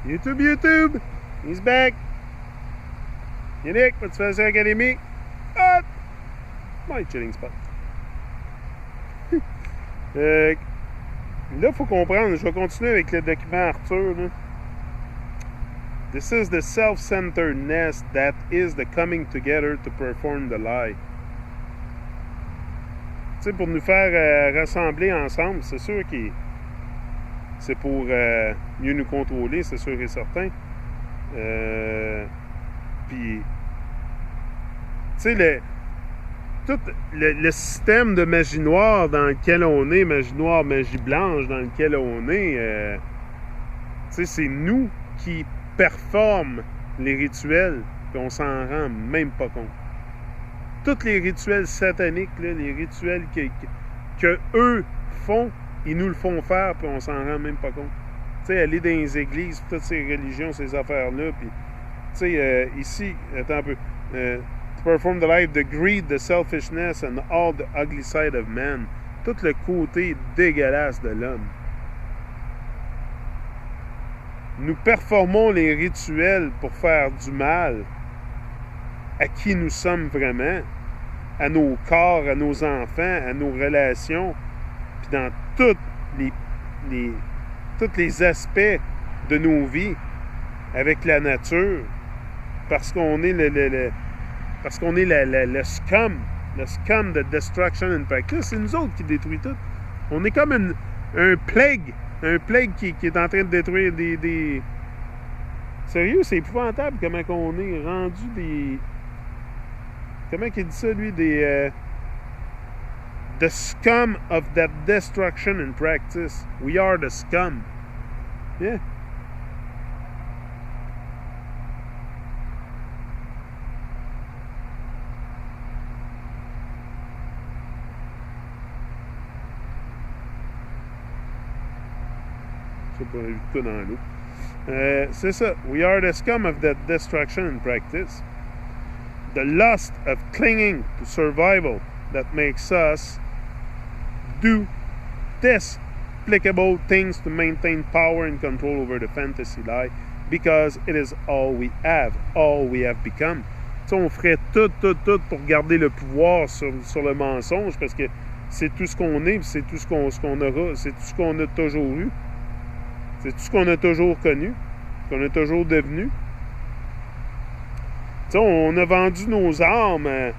YouTube! He's back! Yannick, vas-tu faire ça académie? Ah! My chilling spot. Là, il faut comprendre, je vais continuer avec le document Arthur. Là. This is the self-centeredness that is the coming together to perform the lie. Tu sais, pour nous faire rassembler ensemble, c'est sûr que c'est pour mieux nous contrôler, c'est sûr et certain. Puis, tu sais, tout le système de magie noire dans lequel on est, magie noire, magie blanche dans lequel on est, tu sais, c'est nous qui performent les rituels, puis on s'en rend même pas compte. Tous les rituels sataniques, là, les rituels que eux font, ils nous le font faire, puis on s'en rend même pas compte. Tu sais, aller dans les églises, toutes ces religions, ces affaires-là, puis, tu sais, ici, attends un peu, to perform the life, the greed, the selfishness, and all the ugly side of man. Tout le côté dégueulasse de l'homme. Nous performons les rituels pour faire du mal à qui nous sommes vraiment, à nos corps, à nos enfants, à nos relations, puis dans tous les aspects de nos vies avec la nature, parce qu'on est le scum de destruction and practice. C'est nous autres qui détruit tout. On est comme un plague qui est en train de détruire des... Sérieux, c'est épouvantable comment on est rendu des... Comment il dit ça, lui? The scum of that destruction and practice. We are the scum. Yeah. C'est ça. We are the scum of that destruction and practice. The lust of clinging to survival that makes us do despicable things to maintain power and control over the fantasy lie because it is all we have become. Tu sais, on ferait tout pour garder le pouvoir sur le mensonge parce que c'est tout ce qu'on est, c'est tout ce qu'on aura, c'est tout ce qu'on a toujours eu. C'est tout ce qu'on a toujours connu, qu'on a toujours devenu. Tu sais, on a vendu nos armes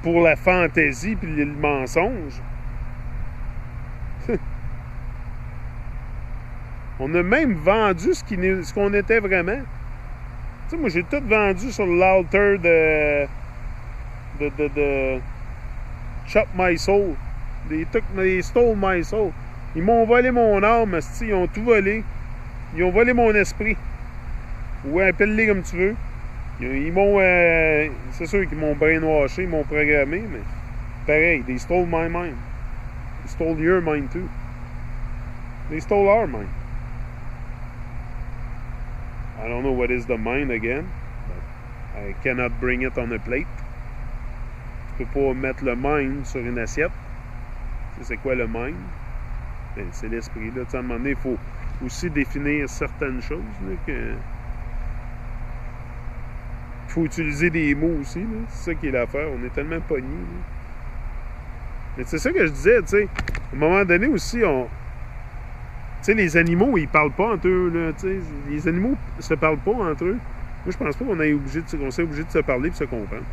pour la fantaisie puis le mensonge. On a même vendu ce qu'on était vraiment. Tu sais, moi, j'ai tout vendu sur l'altar de Chop My Soul. They stole my soul. Ils m'ont volé mon âme, ils ont tout volé. Ils ont volé mon esprit. Ou appelle-les comme tu veux. Ils m'ont... c'est sûr qu'ils m'ont brainwashé, ils m'ont programmé, mais pareil, they stole my mind. They stole your mind too. They stole our mind. I don't know what is the mind again, but I cannot bring it on a plate. Tu peux pas mettre le mind sur une assiette. C'est quoi le mind? Ben, c'est l'esprit. Là, à un moment donné, il faut aussi définir certaines choses. Là, que... Il faut utiliser des mots aussi. Là. C'est ça qui est l'affaire. On est tellement pognés. Mais c'est ça que je disais. Tu sais, à un moment donné aussi, tu sais, les animaux, ils parlent pas entre eux. Là, tu sais, les animaux se parlent pas entre eux. Moi, je pense pas qu'on soit obligé de se parler et de se comprendre.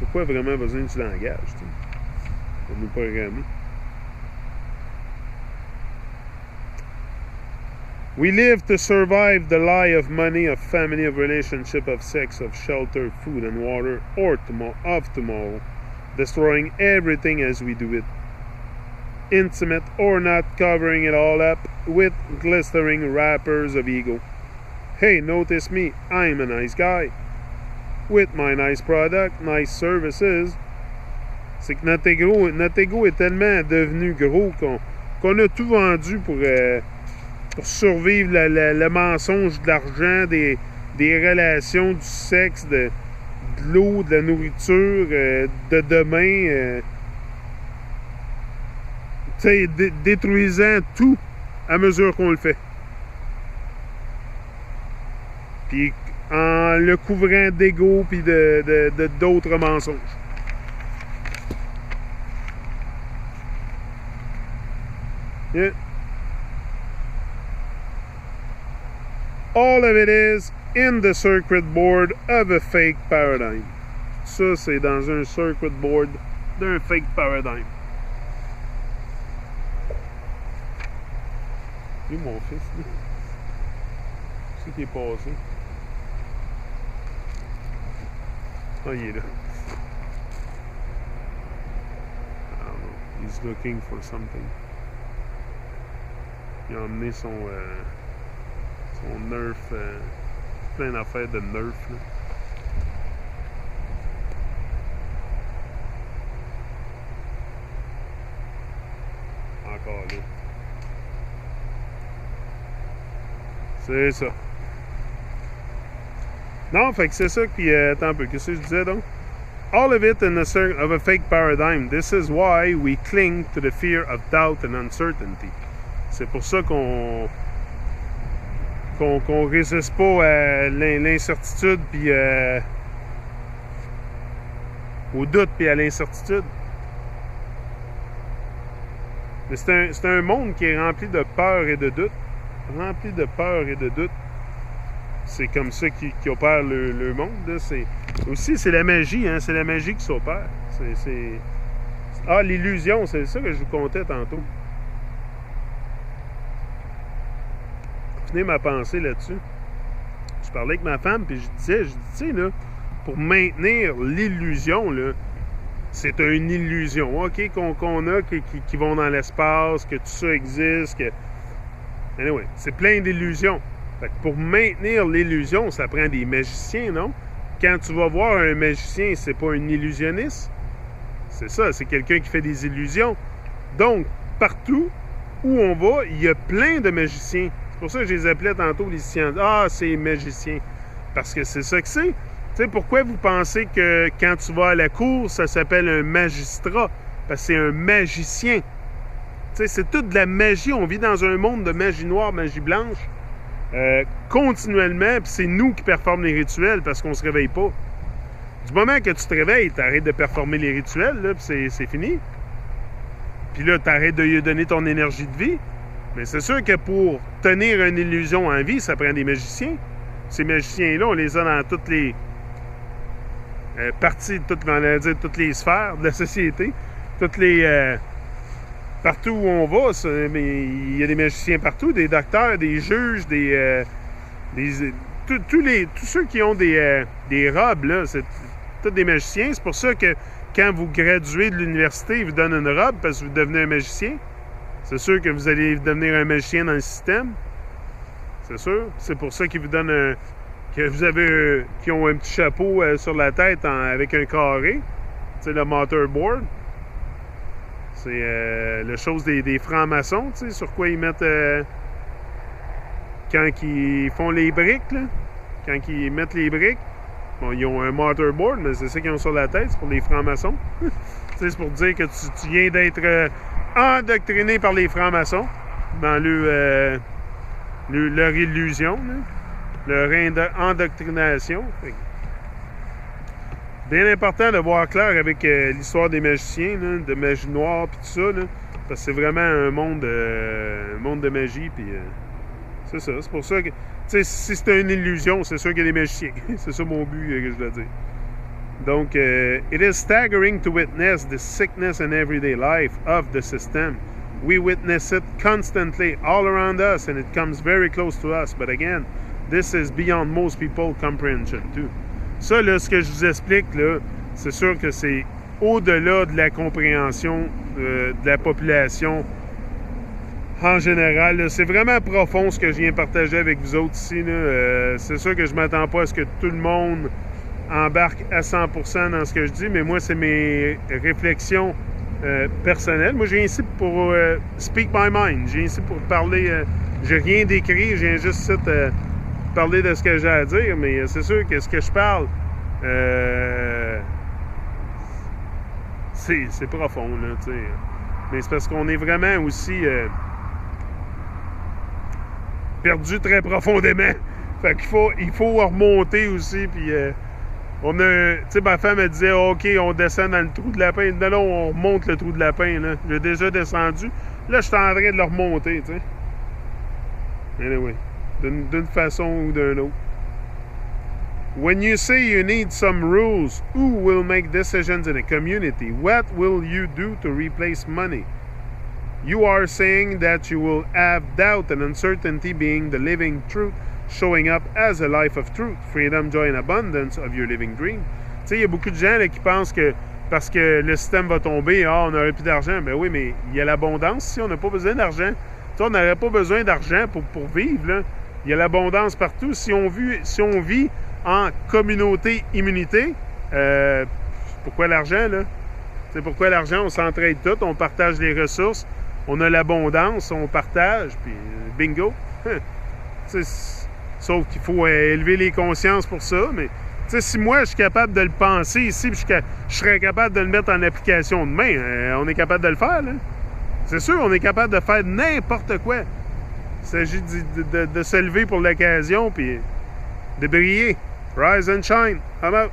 Pourquoi vraiment besoin du langage? Tu sais? Pour nous programmer. We live to survive the lie of money, of family, of relationship, of sex, of shelter, food and water, or tomorrow, destroying everything as we do it. Intimate or not, covering it all up with glistering wrappers of ego. Hey, notice me, I'm a nice guy. With my nice product, nice services. C'est que notre ego est tellement devenu gros qu'on a tout vendu pour survivre le mensonge de l'argent, des relations, du sexe, de l'eau, de la nourriture, de demain. Tu sais, détruisant tout à mesure qu'on le fait. Puis en le couvrant d'ego puis d'autres mensonges. Yeah. All of it is in the circuit board of a fake paradigm. Ça, c'est dans un circuit board d'un fake paradigm. Et mon fils, là. C'est qui est passé. Ah, il est là. I don't know. He's looking for something. Il a emmené son Nerf, plein d'affaires de Nerf, là. Encore là. C'est ça. Non, fait que c'est ça qui attends un peu. Qu'est-ce que je disais donc? All of it in a certain of a fake paradigm. This is why we cling to the fear of doubt and uncertainty. C'est pour ça qu'on résiste pas à l'incertitude puis au doute puis à l'incertitude. Mais c'est un monde qui est rempli de peur et de doute. Rempli de peur et de doute. C'est comme ça qui opère le monde. Là. Aussi, c'est la magie. Hein? C'est la magie qui s'opère. Ah, l'illusion, c'est ça que je vous contais tantôt. Venez ma pensée là-dessus. Je parlais avec ma femme, puis je disais, tu sais, là, pour maintenir l'illusion, là, c'est une illusion, OK, qu'on a, qui vont dans l'espace, que tout ça existe, que... Anyway, c'est plein d'illusions. Fait que pour maintenir l'illusion, ça prend des magiciens, non? Quand tu vas voir un magicien, c'est pas un illusionniste. C'est ça, c'est quelqu'un qui fait des illusions. Donc, partout où on va, il y a plein de magiciens. C'est pour ça que je les appelais tantôt les scientifiques. Ah, c'est magicien. Parce que c'est ça que c'est. Tu sais, pourquoi vous pensez que quand tu vas à la cour, ça s'appelle un magistrat? Parce que c'est un magicien. Tu sais, c'est toute de la magie. On vit dans un monde de magie noire, magie blanche, continuellement, puis c'est nous qui performons les rituels parce qu'on se réveille pas. Du moment que tu te réveilles, tu arrêtes de performer les rituels, là, puis c'est fini. Puis là, tu arrêtes de lui donner ton énergie de vie. Mais c'est sûr que pour tenir une illusion en vie, ça prend des magiciens. Ces magiciens-là, on les a dans toutes les parties, toutes les sphères de la société. Toutes les... partout où on va, mais il y a des magiciens partout, des docteurs, des juges, tous ceux qui ont des robes, là, c'est tous des magiciens. C'est pour ça que quand vous graduez de l'université, ils vous donnent une robe parce que vous devenez un magicien. C'est sûr que vous allez devenir un magicien dans le système. C'est sûr. C'est pour ça qu'ils vous donnent qui ont un petit chapeau sur la tête avec un carré. C'est le mortarboard. C'est la chose des francs-maçons, tu sais, sur quoi ils mettent quand ils font les briques, là. Quand ils mettent les briques, bon, ils ont un mortarboard, mais c'est ça qu'ils ont sur la tête, c'est pour les francs-maçons. C'est pour dire que tu viens d'être endoctriné par les francs-maçons dans leur illusion, là, leur endoctrination. Bien important de voir clair avec l'histoire des magiciens, là, de magie noire puis tout ça, là, parce que c'est vraiment un monde de magie, puis c'est ça. C'est pour ça que, tu sais, si c'est une illusion, c'est sûr qu'il y a des magiciens. C'est ça mon but que je dois dire. Donc, it is staggering to witness the sickness in everyday life of the system. We witness it constantly all around us, and it comes very close to us. But again, this is beyond most people's comprehension too. Ça, là, ce que je vous explique, là, c'est sûr que c'est au-delà de la compréhension de la population en général. Là. C'est vraiment profond ce que je viens partager avec vous autres ici. C'est sûr que je ne m'attends pas à ce que tout le monde embarque à 100% dans ce que je dis, mais moi, c'est mes réflexions personnelles. Moi, je viens ici pour speak my mind. Je viens ici pour parler. J'ai rien d'écrit, je viens juste ici parler de ce que j'ai à dire, mais c'est sûr que ce que je parle, c'est profond, là, tu sais. Mais c'est parce qu'on est vraiment aussi... perdu très profondément. Fait qu'il faut remonter aussi, puis on a... Tu sais, ma femme, elle disait, OK, on descend dans le trou de lapin. Non, non, on remonte le trou de lapin, là. J'ai déjà descendu. Là, je suis en train de le remonter, tu sais. Anyway, d'une façon ou d'une autre. When you say you need some rules, who will make decisions in a community? What will you do to replace money? You are saying that you will have doubt and uncertainty being the living truth, showing up as a life of truth, freedom, joy and abundance of your living dream. Tu sais, il y a beaucoup de gens là, qui pensent que parce que le système va tomber, on n'aurait plus d'argent. Ben oui, mais il y a l'abondance si on n'a pas besoin d'argent. Tu sais, on n'aurait pas besoin d'argent pour vivre, là. Il y a l'abondance partout. Si on vit en communauté-immunité, pourquoi l'argent, là? C'est pourquoi l'argent, on s'entraide tout, on partage les ressources, on a l'abondance, on partage, puis bingo. Sauf qu'il faut élever les consciences pour ça, mais si moi, je suis capable de le penser ici, puis je serais capable de le mettre en application demain, on est capable de le faire, là. C'est sûr, on est capable de faire n'importe quoi. Il s'agit de se lever pour l'occasion, puis de briller. Rise and shine. I'm out.